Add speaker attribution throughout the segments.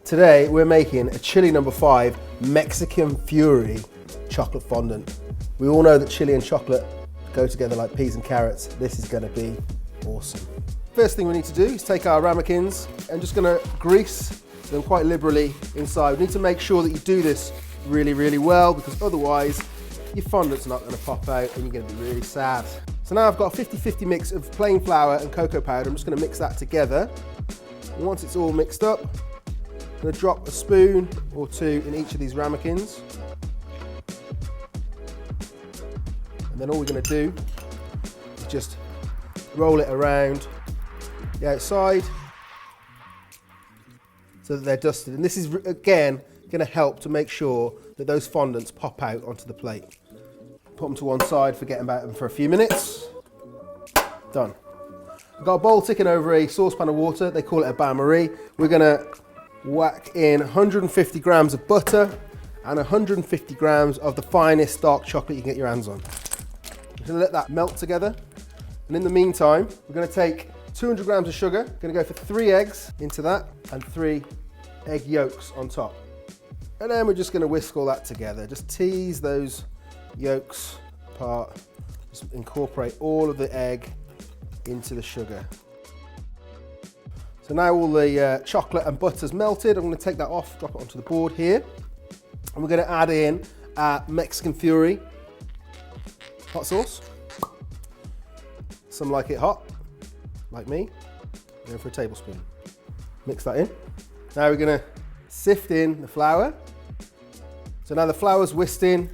Speaker 1: Today we're making a Chilli No. 5 Mexican Fury chocolate fondant. We all know that chili and chocolate go together like peas and carrots. This is going to be awesome. First thing we need to do is take our ramekins and just going to grease them quite liberally inside. We need to make sure that you do this really, really well, because otherwise your fondant's not going to pop out and you're going to be really sad. So now I've got a 50-50 mix of plain flour and cocoa powder. I'm just going to mix that together. And once it's all mixed up, I'm going to drop a spoon or two in each of these ramekins. And then all we're going to do is just roll it around the outside so that they're dusted. And this is, again, going to help to make sure that those fondants pop out onto the plate. Put them to one side, forget about them for a few minutes. Done. I've got a bowl ticking over a saucepan of water. They call it a bain-marie. We're going to whack in 150 grams of butter and 150 grams of the finest dark chocolate you can get your hands on. We're going to let that melt together. And in the meantime, we're going to take 200 grams of sugar. Going to go for 3 eggs into that and 3 egg yolks on top. And then we're just going to whisk all that together. Just tease those yolks apart. Just incorporate all of the egg into the sugar. So now all the chocolate and butter's melted. I'm going to take that off, drop it onto the board here. And we're going to add in Mexican Fury hot sauce. Some like it hot, like me. Going for a tablespoon. Mix that in. Now we're going to sift in the flour. So now the flour's whisked in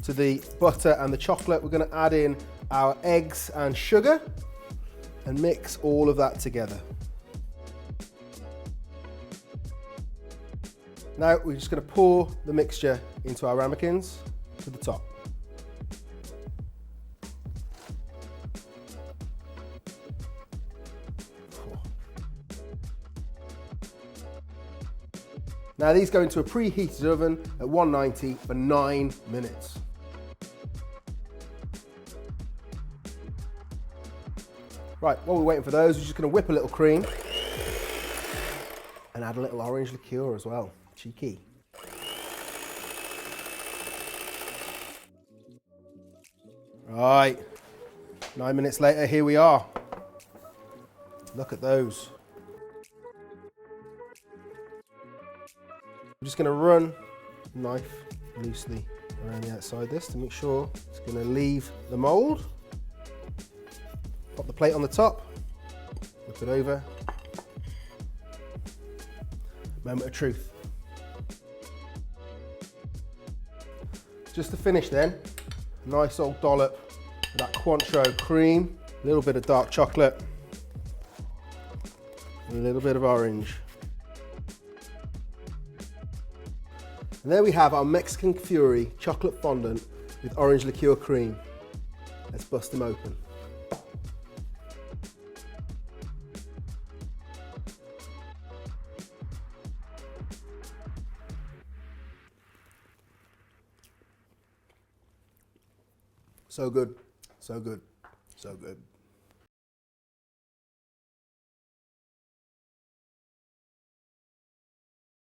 Speaker 1: to the butter and the chocolate. We're going to add in our eggs and sugar and mix all of that together. Now we're just going to pour the mixture into our ramekins to the top. Now these go into a preheated oven at 190 for 9 minutes. Right, while we're waiting for those, we're just going to whip a little cream and add a little orange liqueur as well. Cheeky. Right, 9 minutes later, here we are. Look at those. I'm just going to run the knife loosely around the outside this to make sure it's going to leave the mould. Pop the plate on the top, flip it over. Moment of truth. Just to finish then, a nice old dollop of that Cointreau cream, a little bit of dark chocolate, and a little bit of orange. And there we have our Mexican Fury chocolate fondant with orange liqueur cream. Let's bust them open. So good, so good, so good.